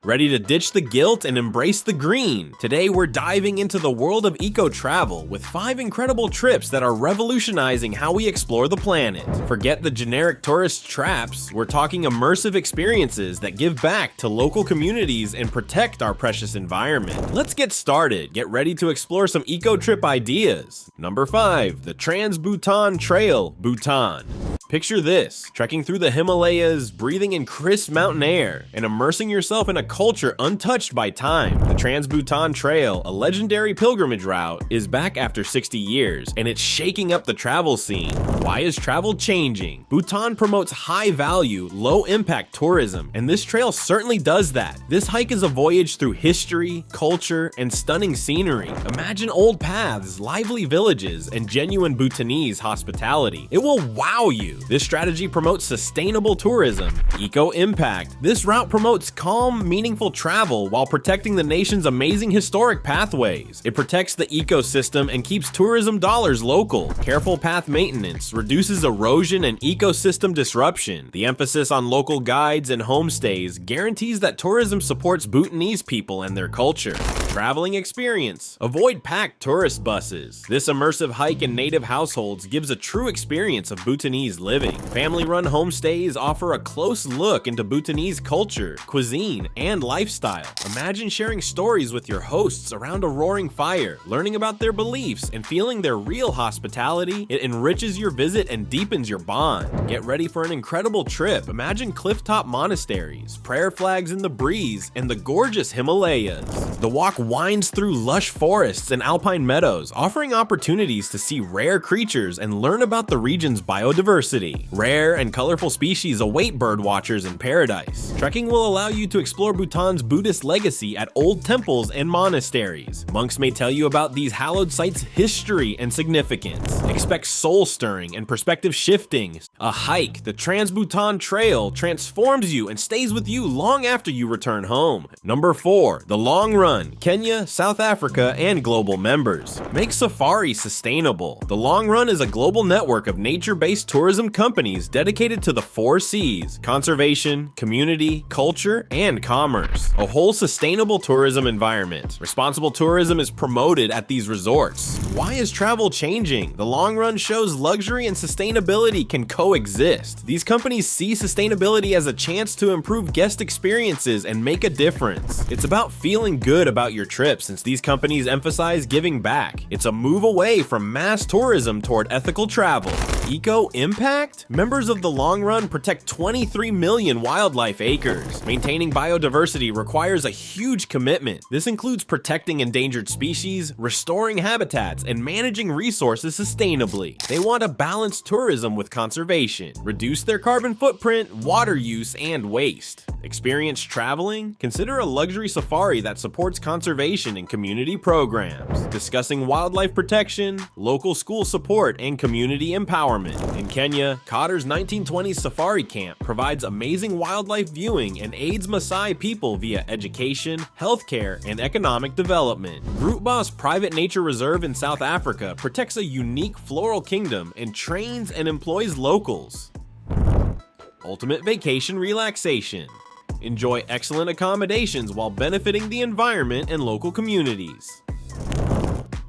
Ready to ditch the guilt and embrace the green? Today we're diving into the world of eco-travel with 5 incredible trips that are revolutionizing how we explore the planet. Forget the generic tourist traps, we're talking immersive experiences that give back to local communities and protect our precious environment. Let's get started. Get ready to explore some eco-trip ideas. Number 5, the Trans Bhutan Trail, Bhutan. Picture this, trekking through the Himalayas, breathing in crisp mountain air, and immersing yourself in a culture untouched by time. The Trans Bhutan Trail, a legendary pilgrimage route, is back after 60 years, and it's shaking up the travel scene. Why is travel changing? Bhutan promotes high-value, low-impact tourism, and this trail certainly does that. This hike is a voyage through history, culture, and stunning scenery. Imagine old paths, lively villages, and genuine Bhutanese hospitality. It will wow you. This strategy promotes sustainable tourism, eco-impact. This route promotes calm, meaningful travel while protecting the nation's amazing historic pathways. It protects the ecosystem and keeps tourism dollars local. Careful path maintenance reduces erosion and ecosystem disruption. The emphasis on local guides and homestays guarantees that tourism supports Bhutanese people and their culture. Traveling experience. Avoid packed tourist buses. This immersive hike in native households gives a true experience of Bhutanese living. Family-run homestays offer a close look into Bhutanese culture, cuisine, and lifestyle. Imagine sharing stories with your hosts around a roaring fire, learning about their beliefs, and feeling their real hospitality. It enriches your visit and deepens your bond. Get ready for an incredible trip. Imagine clifftop monasteries, prayer flags in the breeze, and the gorgeous Himalayas. The walk winds through lush forests and alpine meadows, offering opportunities to see rare creatures and learn about the region's biodiversity. Rare and colorful species await birdwatchers in paradise. Trekking will allow you to explore Bhutan's Buddhist legacy at old temples and monasteries. Monks may tell you about these hallowed sites' history and significance. Expect soul-stirring and perspective-shifting. A hike, the Trans Bhutan Trail, transforms you and stays with you long after you return home. Number 4, the Long Run, Kenya, South Africa, and global members. Make safari sustainable. The Long Run is a global network of nature-based tourism companies dedicated to the 4 C's: conservation, community, culture, and commerce. A whole sustainable tourism environment. Responsible tourism is promoted at these resorts. Why is travel changing? The Long Run shows luxury and sustainability can coexist. These companies see sustainability as a chance to improve guest experiences and make a difference. It's about feeling good about your trip since these companies emphasize giving back. It's a move away from mass tourism toward ethical travel. Eco-impact? Members of the Long Run protect 23 million wildlife acres. Maintaining biodiversity requires a huge commitment. This includes protecting endangered species, restoring habitats, and managing resources sustainably. They want to balance tourism with conservation, reduce their carbon footprint, water use, and waste. Experience traveling? Consider a luxury safari that supports conservation and community programs. Discussing wildlife protection, local school support, and community empowerment. In Kenya, Kotter's 1920s Safari Camp provides amazing wildlife viewing and aids Maasai people via education, healthcare, and economic development. Grootbos Private Nature Reserve in South Africa protects a unique floral kingdom and trains and employs locals. Ultimate vacation relaxation. Enjoy excellent accommodations while benefiting the environment and local communities.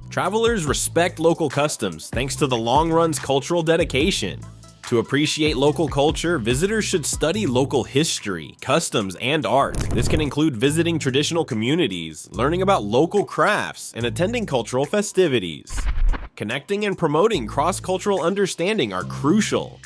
Travelers respect local customs thanks to the Long Run's cultural dedication. To appreciate local culture, visitors should study local history, customs, and art. This can include visiting traditional communities, learning about local crafts, and attending cultural festivities. Connecting and promoting cross-cultural understanding are crucial.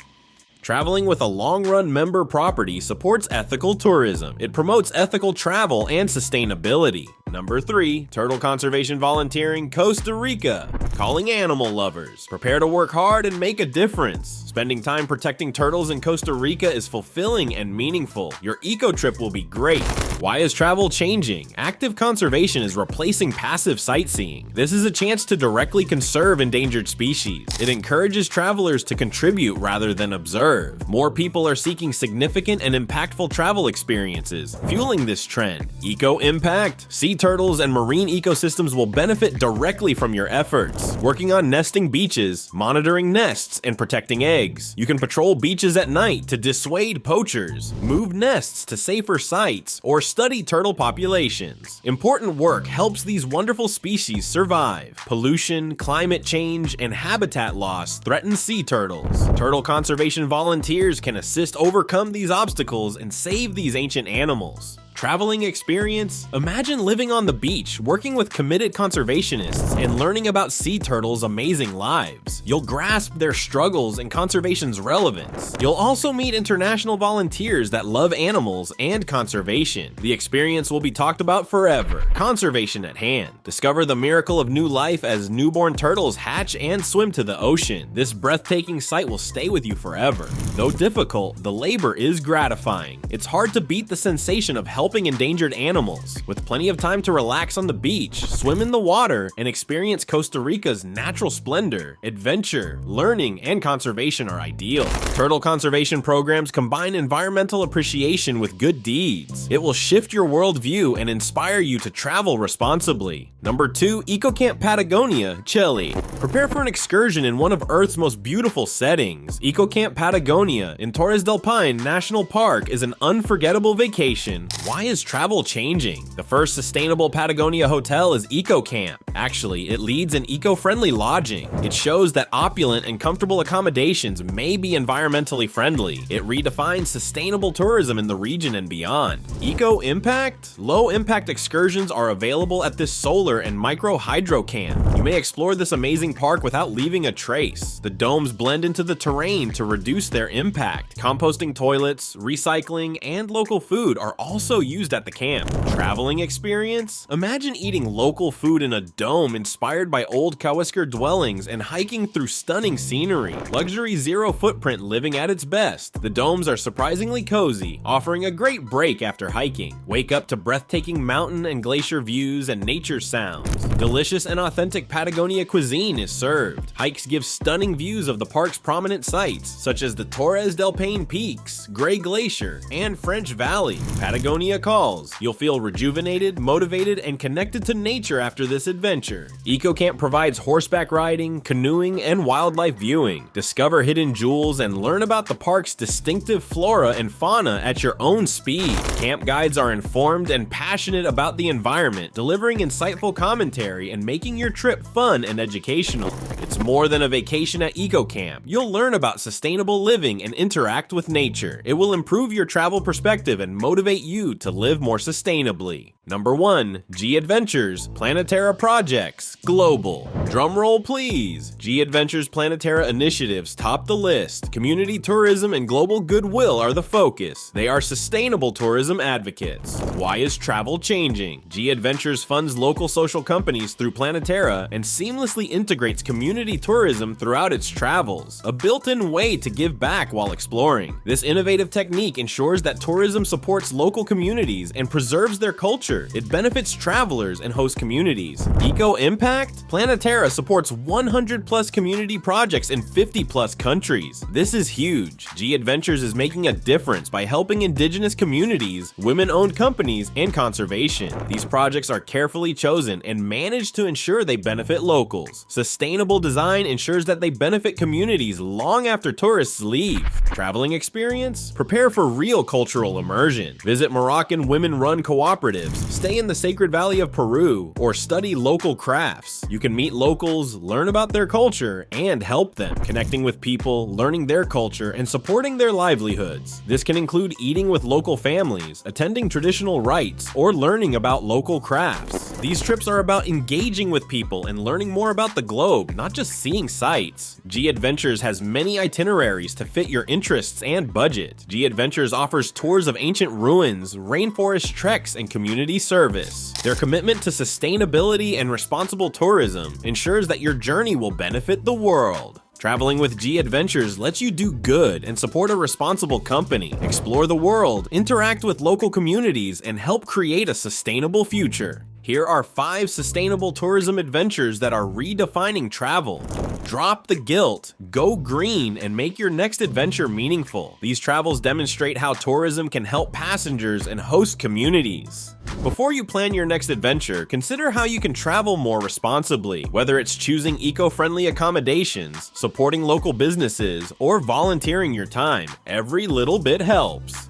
Traveling with a Long Run member property supports ethical tourism. It promotes ethical travel and sustainability. Number 3, turtle conservation volunteering, Costa Rica. Calling animal lovers. Prepare to work hard and make a difference. Spending time protecting turtles in Costa Rica is fulfilling and meaningful. Your eco trip will be great. Why is travel changing? Active conservation is replacing passive sightseeing. This is a chance to directly conserve endangered species. It encourages travelers to contribute rather than observe. More people are seeking significant and impactful travel experiences, fueling this trend. Eco impact? See turtles and marine ecosystems will benefit directly from your efforts. Working on nesting beaches, monitoring nests, and protecting eggs. You can patrol beaches at night to dissuade poachers, move nests to safer sites, or study turtle populations. Important work helps these wonderful species survive. Pollution, climate change, and habitat loss threaten sea turtles. Turtle conservation volunteers can assist overcome these obstacles and save these ancient animals. Traveling experience? Imagine living on the beach, working with committed conservationists, and learning about sea turtles' amazing lives. You'll grasp their struggles and conservation's relevance. You'll also meet international volunteers that love animals and conservation. The experience will be talked about forever. Conservation at hand. Discover the miracle of new life as newborn turtles hatch and swim to the ocean. This breathtaking sight will stay with you forever. Though difficult, the labor is gratifying. It's hard to beat the sensation of helping endangered animals. With plenty of time to relax on the beach, swim in the water, and experience Costa Rica's natural splendor, adventure, learning, and conservation are ideal. Turtle conservation programs combine environmental appreciation with good deeds. It will shift your worldview and inspire you to travel responsibly. Number 2, EcoCamp Patagonia, Chile. Prepare for an excursion in one of Earth's most beautiful settings. EcoCamp Patagonia in Torres del Paine National Park is an unforgettable vacation. Why is travel changing? The first sustainable Patagonia hotel is EcoCamp. Actually, it leads in eco-friendly lodging. It shows that opulent and comfortable accommodations may be environmentally friendly. It redefines sustainable tourism in the region and beyond. Eco-impact? Low-impact excursions are available at this solar and micro hydro camp. You may explore this amazing park without leaving a trace. The domes blend into the terrain to reduce their impact. Composting toilets, recycling, and local food are also used at the camp. Traveling experience? Imagine eating local food in a dome inspired by old Kawisker dwellings and hiking through stunning scenery. Luxury zero footprint living at its best. The domes are surprisingly cozy, offering a great break after hiking. Wake up to breathtaking mountain and glacier views and nature sounds. Delicious and authentic Patagonia cuisine is served. Hikes give stunning views of the park's prominent sites, such as the Torres del Paine Peaks, Gray Glacier, and French Valley. Patagonia calls. You'll feel rejuvenated, motivated, and connected to nature after this adventure. EcoCamp provides horseback riding, canoeing, and wildlife viewing. Discover hidden jewels and learn about the park's distinctive flora and fauna at your own speed. Camp guides are informed and passionate about the environment, delivering insightful commentary and making your trip fun and educational. It's more than a vacation at EcoCamp. You'll learn about sustainable living and interact with nature. It will improve your travel perspective and motivate you to live more sustainably. Number 1, G Adventures Planetara Projects Global. Drumroll please. G Adventures Planetara initiatives top the list. Community tourism and global goodwill are the focus. They are sustainable tourism advocates. Why is travel changing? G Adventures funds local social companies through Planetara and seamlessly integrates community tourism throughout its travels, a built-in way to give back while exploring. This innovative technique ensures that tourism supports local communities and preserves their culture. It benefits travelers and host communities. Eco impact? Planetara supports 100 plus community projects in 50 plus countries. This is huge. G Adventures is making a difference by helping indigenous communities, women-owned companies, and conservation. These projects are carefully chosen and managed to ensure they benefit locals. Sustainable design ensures that they benefit communities long after tourists leave. Traveling experience? Prepare for real cultural immersion. Visit Moroccan women-run cooperatives, stay in the Sacred Valley of Peru, or study local crafts. You can meet locals, learn about their culture, and help them, connecting with people, learning their culture, and supporting their livelihoods. This can include eating with local families, attending traditional rites, or learning about local crafts. These trips are about engaging with people and learning more about the globe, not just seeing sights. G Adventures has many itineraries to fit your interests and budget. G Adventures offers tours of ancient ruins, rainforest treks, and community service. Their commitment to sustainability and responsible tourism ensures that your journey will benefit the world. Traveling with G Adventures lets you do good and support a responsible company, explore the world, interact with local communities, and help create a sustainable future. Here are 5 sustainable tourism adventures that are redefining travel. Drop the guilt, go green, and make your next adventure meaningful. These travels demonstrate how tourism can help passengers and host communities. Before you plan your next adventure, consider how you can travel more responsibly, whether it's choosing eco-friendly accommodations, supporting local businesses, or volunteering your time. Every little bit helps.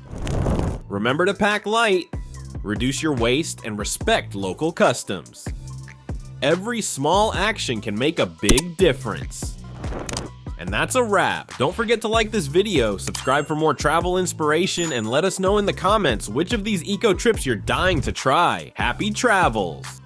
Remember to pack light, reduce your waste, and respect local customs. Every small action can make a big difference. And that's a wrap. Don't forget to like this video, subscribe for more travel inspiration, and let us know in the comments which of these eco trips you're dying to try. Happy travels!